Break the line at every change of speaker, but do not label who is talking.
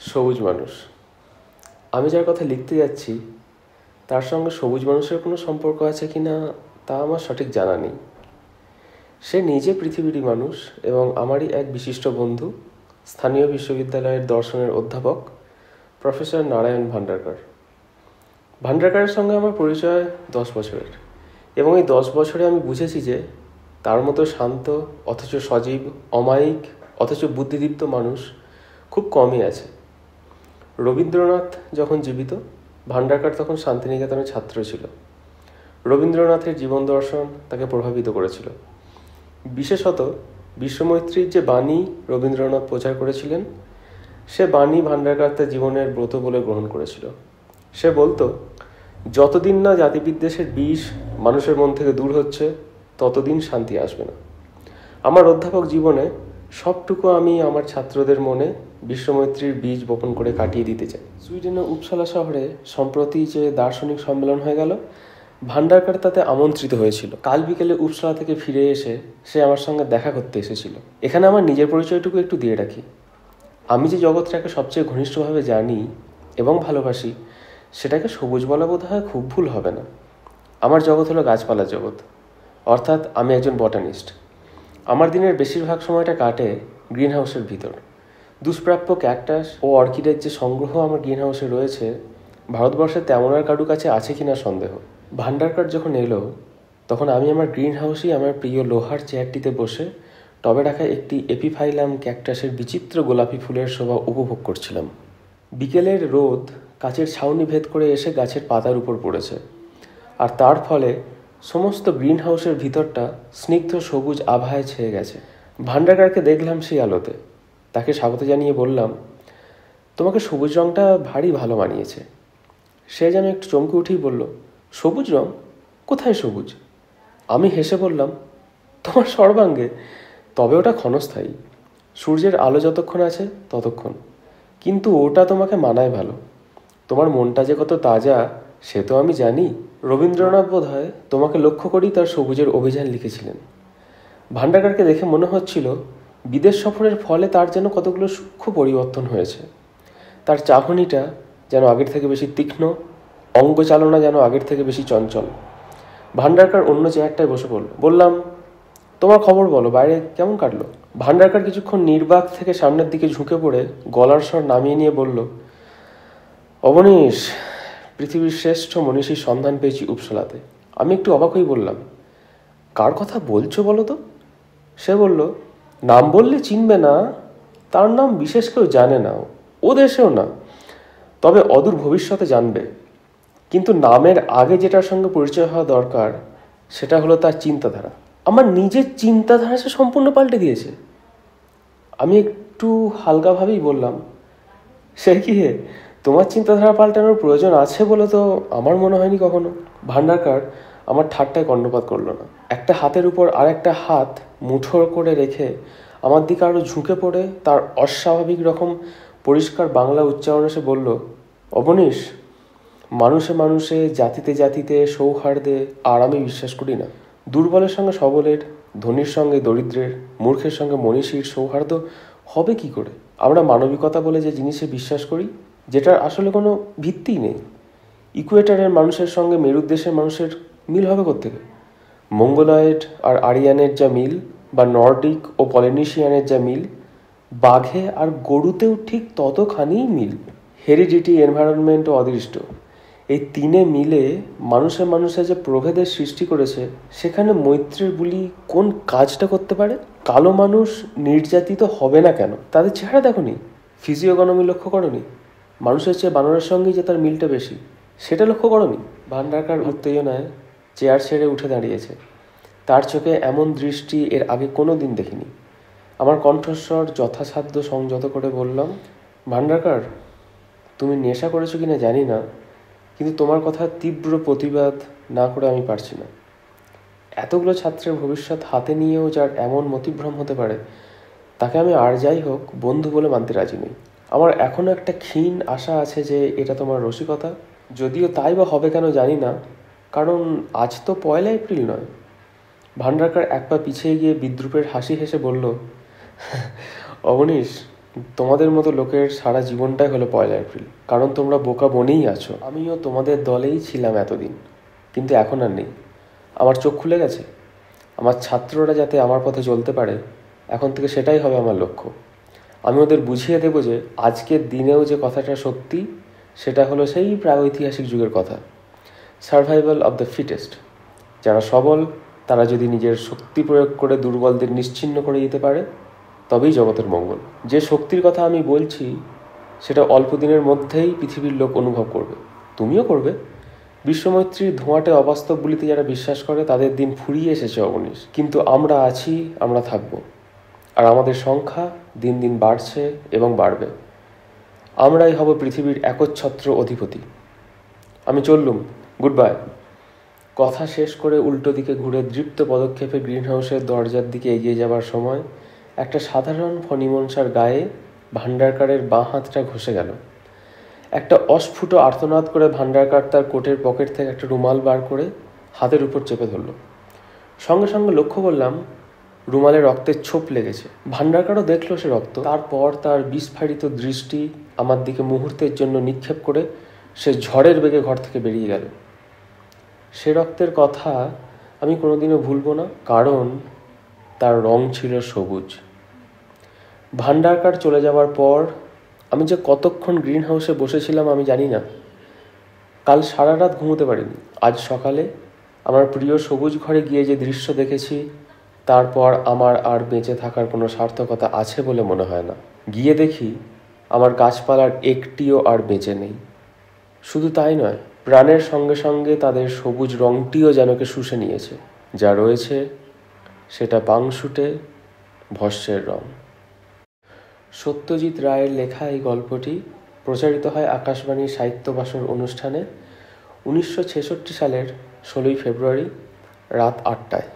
সবুজ মানুষ। আমি যার কথা লিখতে যাচ্ছি তার সঙ্গে সবুজ মানুষের কোনো সম্পর্ক আছে কি না তা আমার সঠিক জানা নেই। সে নিজে পৃথিবীরই মানুষ এবং আমারই এক বিশিষ্ট বন্ধু, স্থানীয় বিশ্ববিদ্যালয়ের দর্শনের অধ্যাপক প্রফেসর নারায়ণ ভান্ডারকর। ভান্ডারকরের সঙ্গে আমার পরিচয় 10 বছরের, এবং এই 10 বছরে আমি বুঝেছি যে তার মতো শান্ত অথচ সজীব, অমায়িক অথচ বুদ্ধিদীপ্ত মানুষ খুব কমই আছে। রবীন্দ্রনাথ যখন জীবিত, ভান্ডারকর তখন শান্তিনিকেতনের ছাত্র ছিল। রবীন্দ্রনাথের জীবন দর্শন তাকে প্রভাবিত করেছিল। বিশেষত বিশ্বমৈত্রীর যে বাণী রবীন্দ্রনাথ প্রচার করেছিলেন, সে বাণী ভান্ডারকর তার জীবনের ব্রত বলে গ্রহণ করেছিল। সে বলতো, যতদিন না জাতিবিদ্বেষের বিষ মানুষের মন থেকে দূর হচ্ছে ততদিন শান্তি আসবে না। আমার অধ্যাপক জীবনে সবটুকু আমি আমার ছাত্রদের মনে বিশ্বমৈত্রীর বীজ বপন করে কাটিয়ে দিতে চাই। সুইডেনের উপসালা শহরে সম্প্রতি যে দার্শনিক সম্মেলন হয়ে গেল, ভান্ডারকর তাতে আমন্ত্রিত হয়েছিল। কাল বিকেলে উপসালা থেকে ফিরে এসে সে আমার সঙ্গে দেখা করতে এসেছিল। এখানে আমার নিজের পরিচয়টুকু একটু দিয়ে রাখি। আমি যে জগৎটাকে সবচেয়ে ঘনিষ্ঠভাবে জানি এবং ভালোবাসি, সেটাকে সবুজ বলা বোধ হয় খুব ভুল হবে না। আমার জগৎ হলো গাছপালার জগৎ, অর্থাৎ আমি একজন বটানিস্ট। আমার দিনের বেশিরভাগ সময়টা কাটে গ্রিন হাউসের ভিতর। দুষ্প্রাপ্য ক্যাকটাস ও অর্কিডের যে সংগ্রহ আমার গ্রিন হাউসে রয়েছে, ভারতবর্ষে তেমন আর কারু কাছে আছে কিনা সন্দেহ। ভান্ডারকর যখন এলো, তখন আমি আমার গ্রিন হাউসেই আমার প্রিয় লোহার চেয়ারটিতে বসে টবে রাখা একটি এপিফাইলাম ক্যাকটাসের বিচিত্র গোলাপি ফুলের শোভা উপভোগ করছিলাম। বিকেলের রোদ কাচের ছাউনি ভেদ করে এসে গাছের পাতার উপর পড়েছে, আর তার ফলে সমস্ত গ্রিন হাউসের ভিতরটা স্নিগ্ধ সবুজ আভায় ছেয়ে গেছে। ভান্ডারকরকে দেখলাম সেই আলোতে। তাকে স্বাগত জানিয়ে বললাম, তোমাকে সবুজ রঙটা ভারী ভালো মানিয়েছে। সে যেন একটু চমকে উঠেই বলল, সবুজ রং? কোথায় সবুজ? আমি হেসে বললাম, তোমার সর্বাঙ্গে। তবে ওটা ক্ষণস্থায়ী, সূর্যের আলো যতক্ষণ আছে ততক্ষণ। কিন্তু ওটা তোমাকে মানায় ভালো। তোমার মনটা যে কত তাজা সে তো আমি জানি। রবীন্দ্রনাথ বোধহয় তোমাকে লক্ষ্য করেই তার সবুজের অভিযান লিখেছিলেন। ভান্ডারকরকে দেখে মনে হচ্ছিল বিদেশ সফরের ফলে তার যেন কতগুলো সূক্ষ্ম পরিবর্তন হয়েছে। তার চাহনিটা যেন আগের থেকে বেশি তীক্ষ্ণ, অঙ্গচালনা যেন আগের থেকে বেশি চঞ্চল। ভান্ডারকর অন্য চেয়ারটায় বসে পড়ল। বললাম, তোমার খবর বলো, বাইরে কেমন কাটলো? ভান্ডারকর কিছুক্ষণ নির্বাক থেকে সামনের দিকে ঝুঁকে পড়ে গলার স্বর নামিয়ে নিয়ে বলল, অবনীশ, পৃথিবীর শ্রেষ্ঠ মনীষীর সন্ধান পেয়েছি উপসালাতে। আমি একটু অবাক হয়ে বললাম, কার কথা বলছো বলো তো? সে বলল, নাম বললে চিনবে না, তার নাম বিশেষ কেউ জানে না, ও দেশেও না, তবে অদূর ভবিষ্যতে জানবে। কিন্তু নামের আগে যেটার সঙ্গে পরিচয় হওয়া দরকার সেটা হলো তার চিন্তাধারা। আমার নিজের চিন্তাধারা সে সম্পূর্ণ পাল্টে দিয়েছে। আমি একটু হালকাভাবেই বললাম, সে কি হে, তোমার চিন্তাধারা পাল্টানোর প্রয়োজন আছে বলে তো আমার মনে হয়নি কখনো। ভান্ডারকর আমার ঠাট্টায় কর্ণপাত করলো না। একটা হাতের উপর আর একটা হাত মুঠো করে রেখে আমার দিকে আরও ঝুঁকে পড়ে তার অস্বাভাবিক রকম পরিষ্কার বাংলা উচ্চারণে সে বলল, অবনীশ, মানুষে মানুষে, জাতিতে জাতিতে, সৌহার্দ্যে আর আমি বিশ্বাস করি না। দুর্বলের সঙ্গে সবলের, ধনীর সঙ্গে দরিদ্রের, মূর্খের সঙ্গে মনীষীর সৌহার্দ্য হবে কি করে? আমরা মানবিকতা বলে যে জিনিসে বিশ্বাস করি, যেটার আসলে কোনো ভিত্তিই নেই। ইকুয়েটরের মানুষের সঙ্গে মেরুদেশের মানুষের মিল হবে কোত্থেকে? মঙ্গোলয়েড আর আরিয়ানের যা মিল, বা নর্ডিক ও পলিনেশিয়ানের যা মিল, বাঘে আর গরুতেও ঠিক ততখানিই মিল। হেরিডিটি, এনভায়রনমেন্ট ও অদৃষ্ট, এই তিনে মিলে মানুষে মানুষে যে প্রভেদের সৃষ্টি করেছে, সেখানে মৈত্রের বুলি কোন কাজটা করতে পারে? কালো মানুষ নির্যাতিত হবে না কেন? তাদের চেহারা দেখোনি? ফিজিওগনমি লক্ষ্য করনি? মানুষের চেয়ে বানরের সঙ্গেই যে তার মিলটা বেশি, সেটা লক্ষ্য করনি? ভান্ডারকর উত্তেজনায় চেয়ার ছেড়ে উঠে দাঁড়িয়েছে। তার চোখে এমন দৃষ্টি এর আগে কোনো দিন দেখিনি। আমার কণ্ঠস্বর যথাসাধ্য সংযত করে বললাম, ভান্ডারকর, তুমি নেশা করেছো কিনা জানি না, কিন্তু তোমার কথা তীব্র প্রতিবাদ না করে আমি পারছি না। এতগুলো ছাত্রের ভবিষ্যৎ হাতে নিয়েও যার এমন মতিভ্রম হতে পারে, তাকে আমি আর যাই হোক বন্ধু বলে মানতে রাজি নই। আমার এখনও একটা ক্ষীণ আশা আছে যে এটা তোমার রসিকতা, যদিও তাই বা হবে কেন জানি না, কারণ আজ তো 1 এপ্রিল নয়। ভান্ডারকর এক পা পিছিয়ে গিয়ে বিদ্রূপের হাসি হেসে বলল, অবনীশ, তোমাদের মতো লোকের সারা জীবনটাই হলো 1 এপ্রিল, কারণ তোমরা বোকা বনেই আছো। আমিও তোমাদের দলেই ছিলাম এতদিন, কিন্তু এখন আর নেই। আমার চোখ খুলে গেছে। আমার ছাত্ররা যাতে আমার পথে চলতে পারে, এখন থেকে সেটাই হবে আমার লক্ষ্য। আমি ওদের বুঝিয়ে দেবো যে আজকের দিনেও যে কথাটা সত্যি, সেটা হলো সেই প্রাগৈতিহাসিক যুগের কথা, সার্ভাইভাল অব দ্য ফিটেস্ট। যারা সবল, তারা যদি নিজের শক্তি প্রয়োগ করে দুর্বলদের নিশ্চিহ্ন করে দিতে পারে, তবেই জগতের মঙ্গল। যে শক্তির কথা আমি বলছি, সেটা অল্প দিনের মধ্যেই পৃথিবীর লোক অনুভব করবে, তুমিও করবে। বিশ্বমৈত্রীর ধোঁয়াটে অবাস্তবগুলিতে যারা বিশ্বাস করে, তাদের দিন ফুরিয়ে এসেছে অবনীশ। কিন্তু আমরা আছি, আমরা থাকব, আর আমাদের সংখ্যা দিন দিন বাড়ছে এবং বাড়বে। আমরাই হব পৃথিবীর একচ্ছত্র অধিপতি। আমি চললুম, গুড বাই। কথা শেষ করে উল্টো দিকে ঘুরে দৃপ্ত পদক্ষেপে গ্রিন হাউসের দরজার দিকে এগিয়ে যাবার সময় একটা সাধারণ ফণিমনসার গায়ে ভান্ডারকারের বাঁ হাতটা ঘষে গেল। একটা অস্ফুট আর্তনাদ করে ভান্ডারকার তার কোটের পকেট থেকে একটা রুমাল বার করে হাতের উপর চেপে ধরল। সঙ্গে সঙ্গে লক্ষ্য করলাম রুমালে রক্তের ছোপ লেগেছে। ভান্ডারকারও দেখল সে রক্ত। তারপর তার বিস্ফারিত দৃষ্টি আমার দিকে মুহূর্তের জন্য নিক্ষেপ করে সে ঝড়ের বেগে ঘর থেকে বেরিয়ে গেল। সে রক্তের কথা আমি কোনোদিনও ভুলব না, কারণ তার রং ছিল সবুজ। ভান্ডারকার চলে যাওয়ার পর আমি যে কতক্ষণ গ্রিন হাউসে বসেছিলাম আমি জানি না। কাল সারা রাত ঘুমোতে পারিনি। আজ সকালে আমার প্রিয় সবুজ ঘরে গিয়ে যে দৃশ্য দেখেছি, তারপর আমার আর বেঁচে থাকার কোনো সার্থকতা আছে বলে মনে হয় না। গিয়ে দেখি আমার গাছপালার একটিও আর বেঁচে নেই। শুধু তাই নয়, প্রাণের সঙ্গে সঙ্গে তাদের সবুজ রংটিও যেনকে শুষে নিয়েছে। যা রয়েছে সেটা পাংশুটে ভস্মের রং। সত্যজিৎ রায়ের লেখা এই গল্পটি প্রচারিত হয় আকাশবাণীর সাহিত্য বাসর অনুষ্ঠানে 1966 সালের 16 ফেব্রুয়ারি রাত 8টায়।